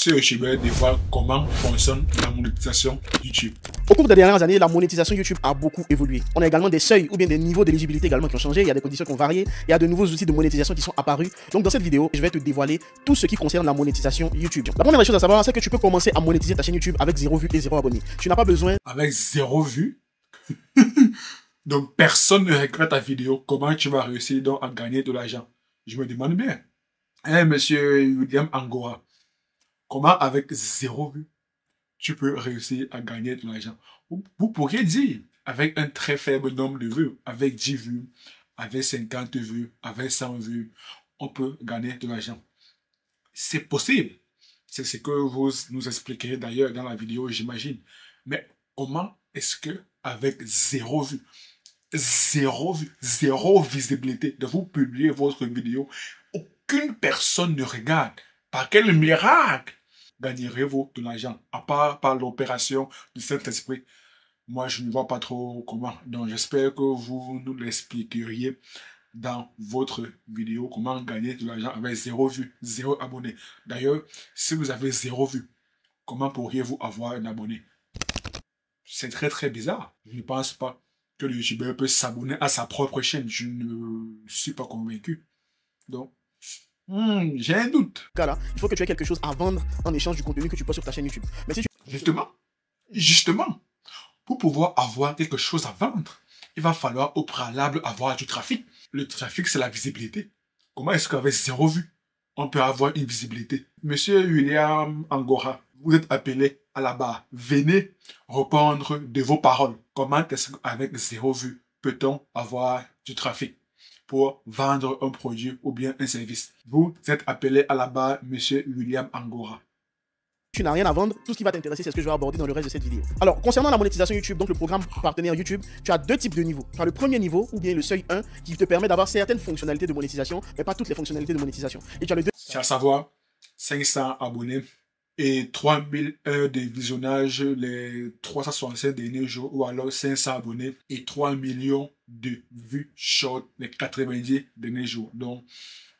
Ce YouTuber dévoile comment fonctionne la monétisation YouTube. Au cours des dernières années, la monétisation YouTube a beaucoup évolué. On a également des seuils ou bien des niveaux d'éligibilité également qui ont changé. Il y a des conditions qui ont varié. Il y a de nouveaux outils de monétisation qui sont apparus. Donc dans cette vidéo, je vais te dévoiler tout ce qui concerne la monétisation YouTube. La première chose à savoir, c'est que tu peux commencer à monétiser ta chaîne YouTube avec 0 vues et 0 abonnés. Tu n'as pas besoin... Avec 0 vues. Donc personne ne regarde ta vidéo. Comment tu vas réussir donc à gagner de l'argent? Je me demande bien. Monsieur William Angora, comment avec 0 vues, tu peux réussir à gagner de l'argent? Vous pourriez dire, avec un très faible nombre de vues, avec 10 vues, avec 50 vues, avec 100 vues, on peut gagner de l'argent. C'est possible. C'est ce que vous nous expliquerez d'ailleurs dans la vidéo, j'imagine. Mais comment est-ce que avec 0 vues, 0 vues, 0 visibilité, de vous publier votre vidéo, aucune personne ne regarde? Par quel miracle gagnerez-vous de l'argent, à part par l'opération du Saint-Esprit? Moi, je ne vois pas trop comment. Donc, j'espère que vous nous l'expliqueriez dans votre vidéo, comment gagner de l'argent avec 0 vues, 0 abonnés. D'ailleurs, si vous avez 0 vues, comment pourriez-vous avoir un abonné? C'est très très bizarre. Je ne pense pas que le YouTuber peut s'abonner à sa propre chaîne. Je ne suis pas convaincu. Donc, j'ai un doute. Là, il faut que tu aies quelque chose à vendre en échange du contenu que tu postes sur ta chaîne YouTube. Mais si tu... Justement, pour pouvoir avoir quelque chose à vendre, il va falloir au préalable avoir du trafic. Le trafic, c'est la visibilité. Comment est-ce qu'avec 0 vue, on peut avoir une visibilité? Monsieur William Angora, vous êtes appelé à la barre. Venez répondre de vos paroles. Comment est-ce qu'avec 0 vue, peut-on avoir du trafic pour vendre un produit ou bien un service? Vous êtes appelé à la barre, Monsieur William Angora. Tu n'as rien à vendre, tout ce qui va t'intéresser, c'est ce que je vais aborder dans le reste de cette vidéo. Alors, concernant la monétisation YouTube, donc le programme partenaire YouTube, tu as deux types de niveaux. Tu as le premier niveau, ou bien le seuil 1, qui te permet d'avoir certaines fonctionnalités de monétisation, mais pas toutes les fonctionnalités de monétisation. Et tu as le deuxième... C'est à savoir 500 abonnés et 3000 heures de visionnage les 365 derniers jours, ou alors 500 abonnés et 3 millions de vues short les 90 derniers jours. Donc,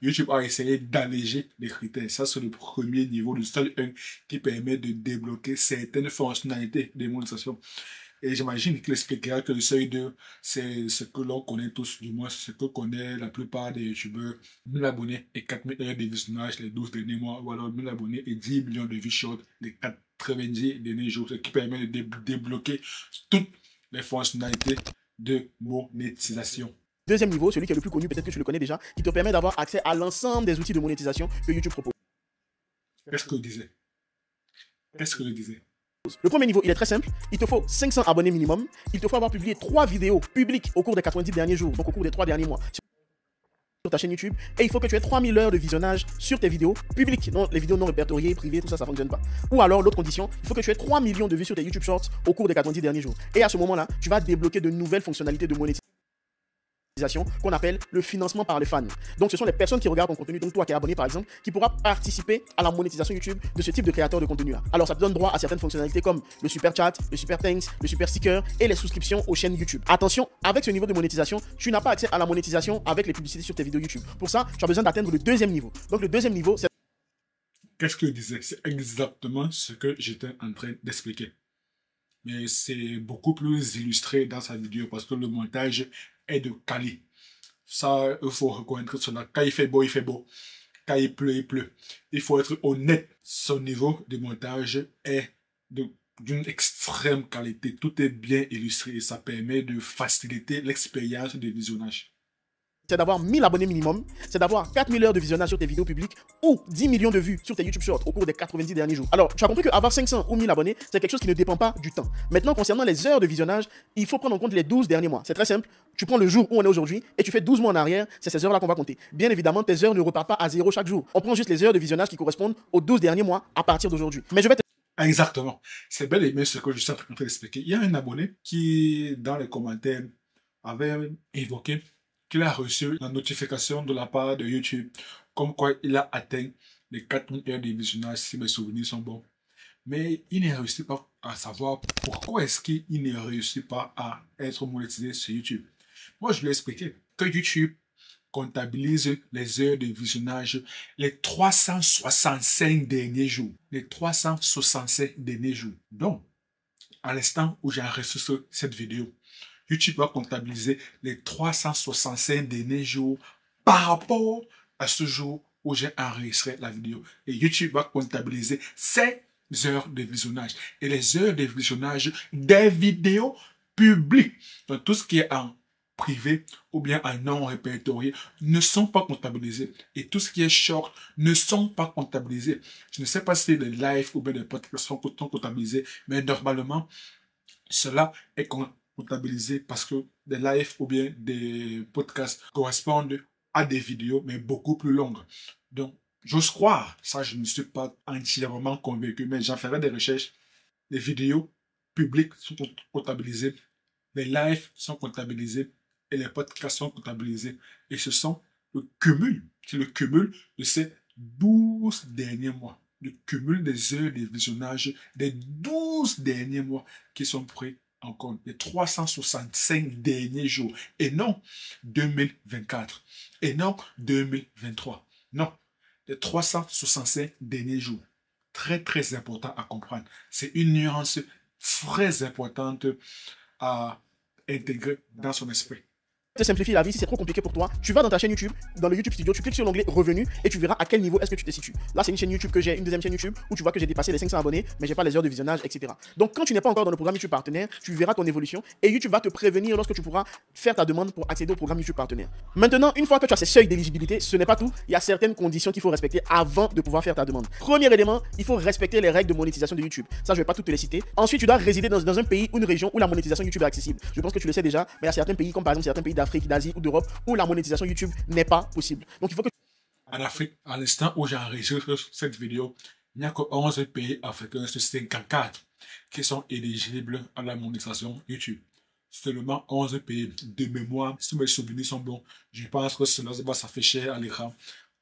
YouTube a essayé d'alléger les critères. Ça, c'est le premier niveau, le seuil 1, qui permet de débloquer certaines fonctionnalités de monétisation. Et j'imagine qu'il expliquera que le seuil 2, c'est ce que l'on connaît tous, du moins ce que connaît la plupart des YouTubeurs. 1000 abonnés et 4000 heures de visionnage les 12 derniers mois, ou alors 1000 abonnés et 10 millions de vues short les 90 derniers jours, ce qui permet de débloquer toutes les fonctionnalités de monétisation. Deuxième niveau, celui qui est le plus connu, peut-être que tu le connais déjà, qui te permet d'avoir accès à l'ensemble des outils de monétisation que YouTube propose. Qu'est-ce que je disais? Qu'est-ce que je disais? Le premier niveau, il est très simple. Il te faut 500 abonnés minimum. Il te faut avoir publié 3 vidéos publiques au cours des 90 derniers jours, donc au cours des 3 derniers mois, sur ta chaîne YouTube. Et il faut que tu aies 3000 heures de visionnage sur tes vidéos publiques. Non, les vidéos non répertoriées, privées, tout ça, ça ne fonctionne pas. Ou alors, l'autre condition, il faut que tu aies 3 millions de vues sur tes YouTube Shorts au cours des 90 derniers jours. Et à ce moment-là, tu vas débloquer de nouvelles fonctionnalités de monétisation qu'on appelle le financement par les fans. Donc ce sont les personnes qui regardent ton contenu, donc toi qui es abonné par exemple, qui pourra participer à la monétisation YouTube de ce type de créateur de contenu là. Alors ça te donne droit à certaines fonctionnalités comme le super chat, le super thanks, le super sticker et les souscriptions aux chaînes YouTube. Attention, avec ce niveau de monétisation, tu n'as pas accès à la monétisation avec les publicités sur tes vidéos YouTube. Pour ça, tu as besoin d'atteindre le deuxième niveau. Donc le deuxième niveau, c'est... Qu'est-ce que je disais? C'est exactement ce que j'étais en train d'expliquer. Mais c'est beaucoup plus illustré dans sa vidéo parce que le montage est de qualité. Ça, il faut reconnaître cela. Quand il fait beau, il fait beau. Quand il pleut, il pleut. Il faut être honnête. Son niveau de montage est d'une extrême qualité. Tout est bien illustré et ça permet de faciliter l'expérience de visionnage. C'est d'avoir 1000 abonnés minimum, c'est d'avoir 4000 heures de visionnage sur tes vidéos publiques ou 10 millions de vues sur tes YouTube Shorts au cours des 90 derniers jours. Alors, tu as compris qu'avoir 500 ou 1000 abonnés, c'est quelque chose qui ne dépend pas du temps. Maintenant, concernant les heures de visionnage, il faut prendre en compte les 12 derniers mois. C'est très simple. Tu prends le jour où on est aujourd'hui et tu fais 12 mois en arrière, c'est ces heures-là qu'on va compter. Bien évidemment, tes heures ne repartent pas à 0 chaque jour. On prend juste les heures de visionnage qui correspondent aux 12 derniers mois à partir d'aujourd'hui. Mais je vais te... Exactement. C'est bel et bien ce que je suis en train d'expliquer. Il y a un abonné qui, dans les commentaires, avait évoqué qu'il a reçu la notification de la part de YouTube comme quoi il a atteint les 4000 heures de visionnage si mes souvenirs sont bons. Mais il ne réussit pas à savoir pourquoi est-ce qu'il ne réussit pas à être monétisé sur YouTube. Moi, je lui ai expliqué que YouTube comptabilise les heures de visionnage les 365 derniers jours. Les 365 derniers jours. Donc, à l'instant où j'enregistre cette vidéo, YouTube va comptabiliser les 365 derniers jours par rapport à ce jour où j'ai enregistré la vidéo. Et YouTube va comptabiliser ces heures de visionnage et les heures de visionnage des vidéos publiques. Donc, tout ce qui est en privé ou bien en non répertorié ne sont pas comptabilisés. Et tout ce qui est short ne sont pas comptabilisés. Je ne sais pas si les lives ou bien les podcasts sont comptabilisés, mais normalement, cela est comptabilisé parce que des lives ou bien des podcasts correspondent à des vidéos, mais beaucoup plus longues. Donc, j'ose croire, ça je ne suis pas entièrement convaincu, mais j'en ferai des recherches. Les vidéos publiques sont comptabilisées, les lives sont comptabilisés et les podcasts sont comptabilisés. Et ce sont le cumul, c'est le cumul de ces 12 derniers mois. Le cumul des heures de visionnage des 12 derniers mois qui sont pris en compte. Les 365 derniers jours. Et non 2024. Et non 2023. Non. Les 365 derniers jours. Très, très important à comprendre. C'est une nuance très importante à intégrer dans son esprit. Te simplifie la vie. Si c'est trop compliqué pour toi, tu vas dans ta chaîne YouTube, dans le YouTube Studio, tu cliques sur l'onglet Revenus et tu verras à quel niveau est-ce que tu te situes. Là, c'est une chaîne YouTube que j'ai, une deuxième chaîne YouTube où tu vois que j'ai dépassé les 500 abonnés, mais j'ai pas les heures de visionnage, etc. Donc, quand tu n'es pas encore dans le programme YouTube Partenaire, tu verras ton évolution et YouTube va te prévenir lorsque tu pourras faire ta demande pour accéder au programme YouTube Partenaire. Maintenant, une fois que tu as ces seuils d'éligibilité, ce n'est pas tout. Il y a certaines conditions qu'il faut respecter avant de pouvoir faire ta demande. Premier élément, il faut respecter les règles de monétisation de YouTube. Ça, je vais pas toutes te les citer. Ensuite, tu dois résider dans un pays ou une région où la monétisation YouTube est accessible. Je pense que tu le sais déjà, mais il y a certains pays, comme par exemple certains pays d'Afrique, d'Asie ou d'Europe, où la monétisation YouTube n'est pas possible. Donc il faut que... En Afrique, à l'instant où j'enregistre cette vidéo, il n'y a que 11 pays africains sur 54 qui sont éligibles à la monétisation YouTube. Seulement 11 pays de mémoire. Si mes souvenirs sont bons, je pense que cela va s'afficher à l'écran.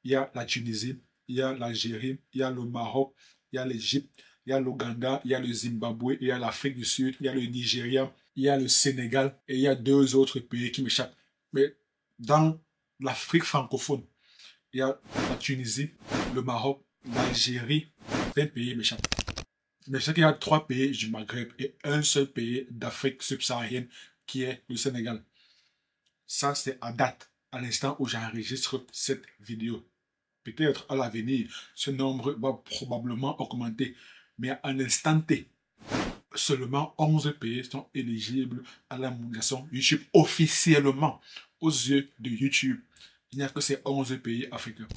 Il y a la Tunisie, il y a l'Algérie, il y a le Maroc, il y a l'Égypte, il y a l'Ouganda, il y a le Zimbabwe, il y a l'Afrique du Sud, il y a le Nigeria, il y a le Sénégal et il y a 2 autres pays qui m'échappent. Mais dans l'Afrique francophone, il y a la Tunisie, le Maroc, l'Algérie, 20 pays m'échappent. Mais je sais qu'il y a 3 pays du Maghreb et un seul pays d'Afrique subsaharienne qui est le Sénégal. Ça, c'est à date, à l'instant où j'enregistre cette vidéo. Peut-être à l'avenir, ce nombre va probablement augmenter. Mais à l'instant T, seulement 11 pays sont éligibles à la monétisation YouTube officiellement aux yeux de YouTube. Il n'y a que ces 11 pays africains.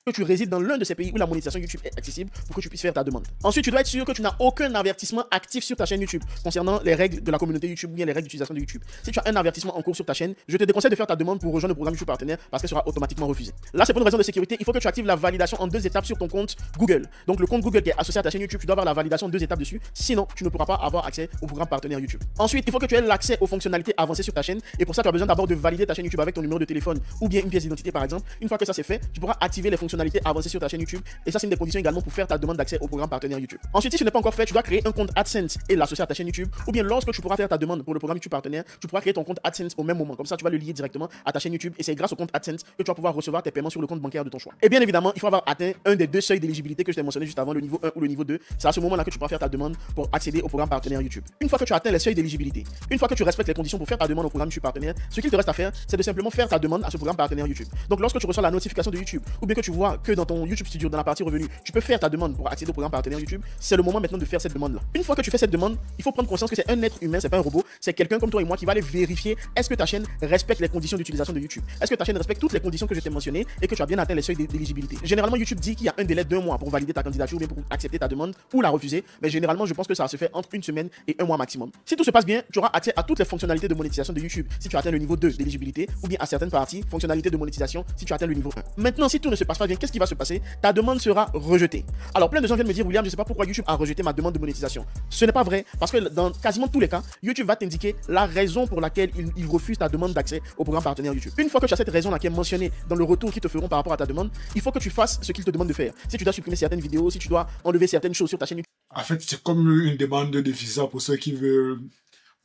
Que tu résides dans l'un de ces pays où la monétisation YouTube est accessible pour que tu puisses faire ta demande. Ensuite, tu dois être sûr que tu n'as aucun avertissement actif sur ta chaîne YouTube concernant les règles de la communauté YouTube ou bien les règles d'utilisation de YouTube. Si tu as un avertissement en cours sur ta chaîne, je te déconseille de faire ta demande pour rejoindre le programme YouTube Partenaire parce qu'elle sera automatiquement refusée. Là, c'est pour une raison de sécurité. Il faut que tu actives la validation en 2 étapes sur ton compte Google. Donc, le compte Google qui est associé à ta chaîne YouTube, tu dois avoir la validation en 2 étapes dessus. Sinon, tu ne pourras pas avoir accès au programme Partenaire YouTube. Ensuite, il faut que tu aies l'accès aux fonctionnalités avancées sur ta chaîne. Et pour ça, tu as besoin d'abord de valider ta chaîne YouTube avec ton numéro de téléphone ou bien une pièce d'identité par exemple. Une fois que ça c'est fait, tu pourras activer les fonctionnalités avancées sur ta chaîne YouTube et ça c'est une des conditions également pour faire ta demande d'accès au programme Partenaire YouTube. Ensuite, si ce n'est pas encore fait, tu dois créer un compte AdSense et l'associer à ta chaîne YouTube ou bien lorsque tu pourras faire ta demande pour le programme YouTube Partenaire, tu pourras créer ton compte AdSense au même moment. Comme ça, tu vas le lier directement à ta chaîne YouTube et c'est grâce au compte AdSense que tu vas pouvoir recevoir tes paiements sur le compte bancaire de ton choix. Et bien évidemment, il faut avoir atteint un des 2 seuils d'éligibilité que je t'ai mentionné juste avant, le niveau 1 ou le niveau 2. C'est à ce moment-là que tu pourras faire ta demande pour accéder au programme Partenaire YouTube. Une fois que tu as atteint les seuils d'éligibilité, une fois que tu respectes les conditions pour faire ta demande au programme YouTube Partenaire, ce qu'il te reste à faire, c'est de simplement faire ta demande à ce programme Partenaire YouTube. Donc lorsque tu reçois la notification de YouTube ou bien que tu vois que dans ton YouTube Studio, dans la partie revenus, tu peux faire ta demande pour accéder au programme Partenaire YouTube, c'est le moment maintenant de faire cette demande-là. Une fois que tu fais cette demande, il faut prendre conscience que c'est un être humain, c'est pas un robot, c'est quelqu'un comme toi et moi qui va aller vérifier est-ce que ta chaîne respecte les conditions d'utilisation de YouTube. Est-ce que ta chaîne respecte toutes les conditions que je t'ai mentionnées et que tu as bien atteint les seuils d'éligibilité. Généralement, YouTube dit qu'il y a un délai d'1 mois pour valider ta candidature ou bien pour accepter ta demande ou la refuser, mais généralement, je pense que ça se fait entre 1 semaine et 1 mois maximum. Si tout se passe bien, tu auras accès à toutes les fonctionnalités de monétisation de YouTube si tu atteins le niveau 2 d'éligibilité ou bien à certaines parties, fonctionnalités de monétisation si tu atteins le niveau 1. Maintenant, si tout ne se passe pas bien, qu'est-ce qui va se passer? Ta demande sera rejetée. Alors, plein de gens viennent me dire, William, je ne sais pas pourquoi YouTube a rejeté ma demande de monétisation. Ce n'est pas vrai, parce que dans quasiment tous les cas, YouTube va t'indiquer la raison pour laquelle il refuse ta demande d'accès au programme Partenaire YouTube. Une fois que tu as cette raison-là qui est mentionnée dans le retour qu'ils te feront par rapport à ta demande, il faut que tu fasses ce qu'ils te demandent de faire. Si tu dois supprimer certaines vidéos, si tu dois enlever certaines choses sur ta chaîne YouTube. En fait, c'est comme une demande de visa pour ceux qui veulent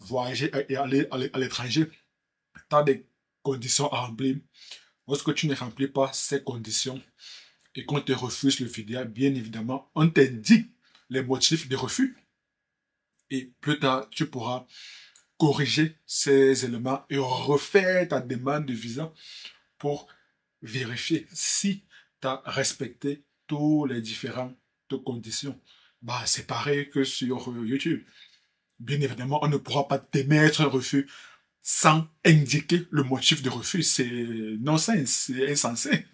voyager et aller à l'étranger. Tu as des conditions à remplir. Lorsque tu ne remplis pas ces conditions et qu'on te refuse le vidéo, bien évidemment, on t'indique les motifs de refus. Et plus tard, tu pourras corriger ces éléments et refaire ta demande de visa pour vérifier si tu as respecté toutes les différentes conditions. Bah, c'est pareil que sur YouTube. Bien évidemment, on ne pourra pas t'émettre un refus sans indiquer le motif de refus. C'est non-sens, c'est insensé.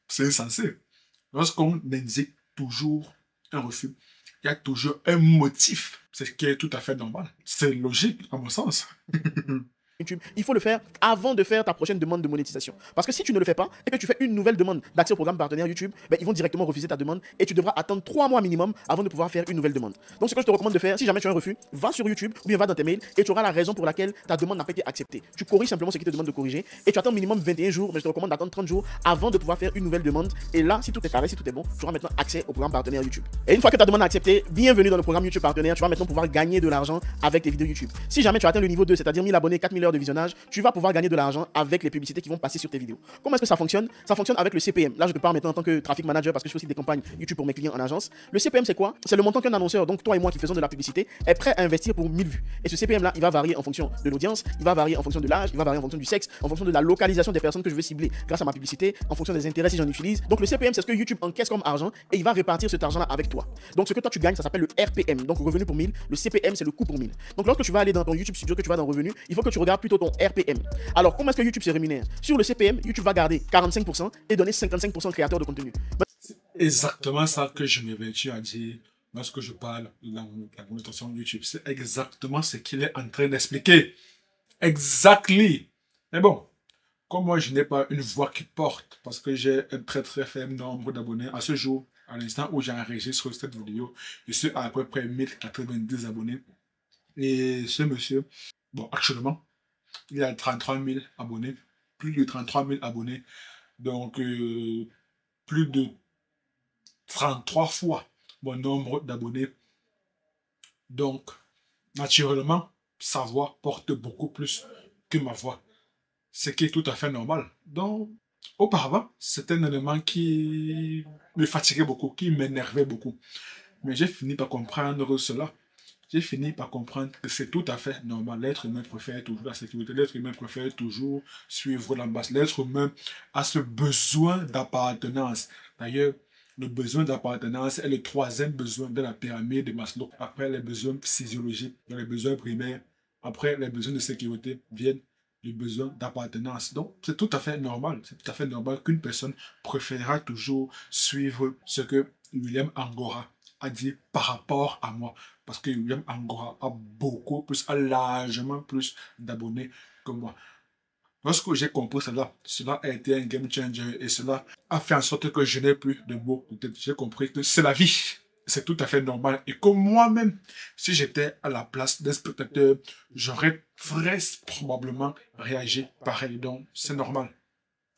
C'est insensé. Lorsqu'on indique toujours un refus, il y a toujours un motif. C'est ce qui est tout à fait normal. C'est logique, à mon sens. YouTube, il faut le faire avant de faire ta prochaine demande de monétisation. Parce que si tu ne le fais pas et que tu fais une nouvelle demande d'accès au programme partenaire YouTube, ben, ils vont directement refuser ta demande et tu devras attendre 3 mois minimum avant de pouvoir faire une nouvelle demande. Donc ce que je te recommande de faire, si jamais tu as un refus, va sur YouTube ou bien va dans tes mails et tu auras la raison pour laquelle ta demande n'a pas été acceptée. Tu corriges simplement ce qui te demande de corriger et tu attends minimum 21 jours, mais je te recommande d'attendre 30 jours avant de pouvoir faire une nouvelle demande. Et là, si tout est carré, si tout est bon, tu auras maintenant accès au programme partenaire YouTube. Et une fois que ta demande est acceptée, bienvenue dans le programme YouTube partenaire, tu vas maintenant pouvoir gagner de l'argent avec tes vidéos YouTube. Si jamais tu atteins le niveau 2, c'est-à-dire 1000 abonnés, 4000 heures de visionnage, tu vas pouvoir gagner de l'argent avec les publicités qui vont passer sur tes vidéos. Comment est-ce que ça fonctionne? Ça fonctionne avec le CPM. Là, je te parle maintenant en tant que traffic manager parce que je fais aussi des campagnes YouTube pour mes clients en agence. Le CPM, c'est quoi? C'est le montant qu'un annonceur, donc toi et moi qui faisons de la publicité, est prêt à investir pour 1000 vues. Et ce CPM-là, il va varier en fonction de l'audience, il va varier en fonction de l'âge, il va varier en fonction du sexe, en fonction de la localisation des personnes que je veux cibler grâce à ma publicité, en fonction des intérêts si j'en utilise. Donc le CPM, c'est ce que YouTube encaisse comme argent et il va répartir cet argent-là avec toi. Donc ce que toi tu gagnes, ça s'appelle le RPM, donc revenu pour 1000. Le CPM, c'est le coût pour 1000. Donc lorsque tu vas aller dans ton YouTube Studio, que tu vas dans revenu, il faut que tu regardes plutôt ton RPM. Alors comment est-ce que YouTube se rémunère? Sur le CPM, YouTube va garder 45% et donner 55% au créateur de contenu. C'est exactement ça que je m'évertue à dire lorsque je parle de la monétisation YouTube. C'est exactement ce qu'il est en train d'expliquer. Exactly. Mais bon, comme moi je n'ai pas une voix qui porte, parce que j'ai un très très faible nombre d'abonnés à ce jour, à l'instant où j'enregistre cette vidéo, je suis à peu près 1090 abonnés. Et ce monsieur, bon, actuellement, il a 33 000 abonnés, plus de 33 000 abonnés, donc plus de 33 fois mon nombre d'abonnés. Donc, naturellement, sa voix porte beaucoup plus que ma voix, ce qui est tout à fait normal. Donc, auparavant, c'était un élément qui me fatiguait beaucoup, qui m'énervait beaucoup. Mais j'ai fini par comprendre cela. J'ai fini par comprendre que c'est tout à fait normal. L'être humain préfère toujours la sécurité. L'être humain préfère toujours suivre la base. L'être humain a ce besoin d'appartenance. D'ailleurs, le besoin d'appartenance est le troisième besoin de la pyramide de Maslow. Après les besoins physiologiques, les besoins primaires, après les besoins de sécurité, viennent les besoins d'appartenance. Donc, c'est tout à fait normal. C'est tout à fait normal qu'une personne préférera toujours suivre ce que William Angora a dit par rapport à moi. Parce que William Angora a beaucoup plus, a largement plus d'abonnés que moi. Lorsque j'ai compris cela, cela a été un game changer et cela a fait en sorte que je n'ai plus de mots. J'ai compris que c'est la vie. C'est tout à fait normal. Et que moi-même, si j'étais à la place d'un spectateur, j'aurais très probablement réagi pareil. Donc, c'est normal.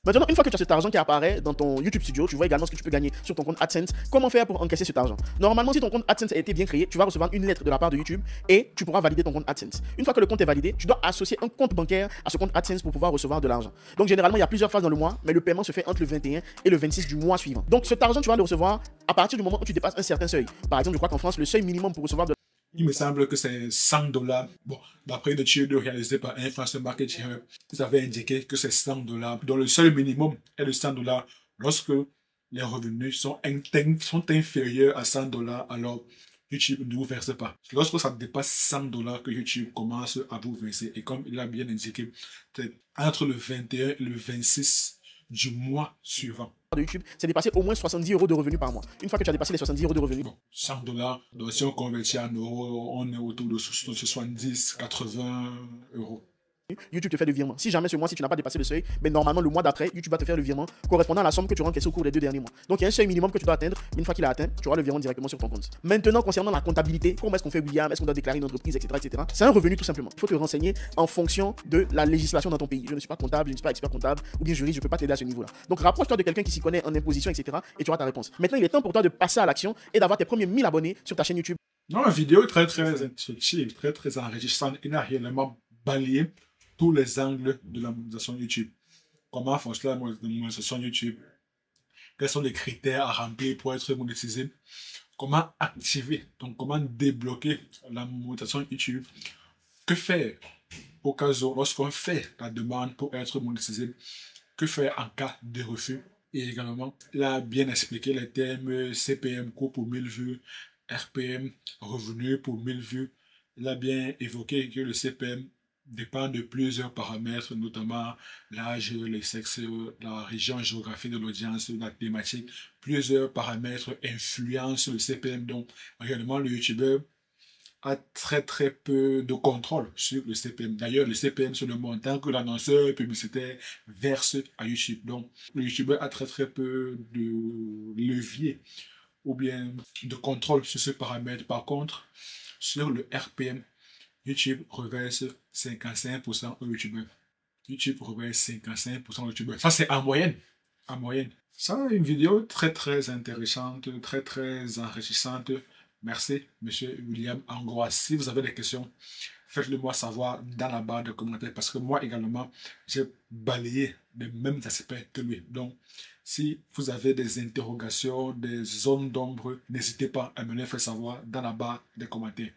Maintenant, une fois que tu as cet argent qui apparaît dans ton YouTube Studio, tu vois également ce que tu peux gagner sur ton compte AdSense. Comment faire pour encaisser cet argent? Normalement, si ton compte AdSense a été bien créé, tu vas recevoir une lettre de la part de YouTube et tu pourras valider ton compte AdSense. Une fois que le compte est validé, tu dois associer un compte bancaire à ce compte AdSense pour pouvoir recevoir de l'argent. Donc, généralement, il y a plusieurs phases dans le mois, mais le paiement se fait entre le 21 et le 26 du mois suivant. Donc, cet argent, tu vas le recevoir à partir du moment où tu dépasses un certain seuil. Par exemple, je crois qu'en France, le seuil minimum pour recevoir de il me semble que c'est 100 $. Bon, d'après une étude réalisée par Influencer Marketing, ils avaient indiqué que c'est 100 $, dont le seul minimum est de 100 $ lorsque les revenus sont inférieurs à 100 $, alors YouTube ne vous verse pas. Lorsque ça dépasse 100 $ que YouTube commence à vous verser, et comme il a bien indiqué, c'est entre le 21 et le 26 du mois suivant. De YouTube, c'est dépasser au moins 70 € de revenus par mois. Une fois que tu as dépassé les 70 € de revenus, bon, 100 $, donc si on convertit en euros, on est autour de 70, 80 €. YouTube te fait le virement. Si jamais ce mois-ci tu n'as pas dépassé le seuil, mais normalement le mois d'après, YouTube va te faire le virement correspondant à la somme que tu rencaisses au cours des 2 derniers mois. Donc il y a un seuil minimum que tu dois atteindre. Une fois qu'il est atteint, tu auras le virement directement sur ton compte. Maintenant, concernant la comptabilité, comment est-ce qu'on fait William, est-ce qu'on doit déclarer une entreprise, etc. C'est un revenu tout simplement. Il faut te renseigner en fonction de la législation dans ton pays. Je ne suis pas comptable, je ne suis pas expert comptable ou bien juriste, je ne peux pas t'aider à ce niveau-là. Donc rapproche-toi de quelqu'un qui s'y connaît en imposition, etc. et tu auras ta réponse. Maintenant, il est temps pour toi de passer à l'action et d'avoir tes premiers 1000 abonnés sur ta chaîne YouTube. Non, la vidéo est très instructive, très enrichissante. Il n'a réellement balayé tous les angles de la monétisation YouTube. comment fonctionne la monétisation YouTube, quels sont les critères à remplir pour être monétisé, comment activer, donc comment débloquer la monétisation YouTube, que faire au cas où lorsqu'on fait la demande pour être monétisé, que faire en cas de refus. Et également, il a bien expliqué les termes CPM, coût pour 1000 vues, RPM, revenu pour 1000 vues. Il a bien évoqué que le CPM dépend de plusieurs paramètres, notamment l'âge, le sexe, la région géographique de l'audience, la thématique. Plusieurs paramètres influencent le CPM. Donc, réellement, le YouTuber a très peu de contrôle sur le CPM. D'ailleurs, le CPM, c'est le montant que l'annonceur publicitaire verse à YouTube. Donc, le YouTuber a très peu de levier ou bien de contrôle sur ce paramètre. Par contre, sur le RPM, YouTube reverse 55% au YouTuber. YouTube reverse 55% au YouTuber. Ça, c'est en moyenne. En moyenne. Ça, une vidéo très intéressante, très enrichissante. Merci, Monsieur William Angoa. Si vous avez des questions, faites-le moi savoir dans la barre de commentaires parce que moi également, j'ai balayé les mêmes aspects que lui. Donc, si vous avez des interrogations, des zones d'ombre, n'hésitez pas à me les faire savoir dans la barre des commentaires.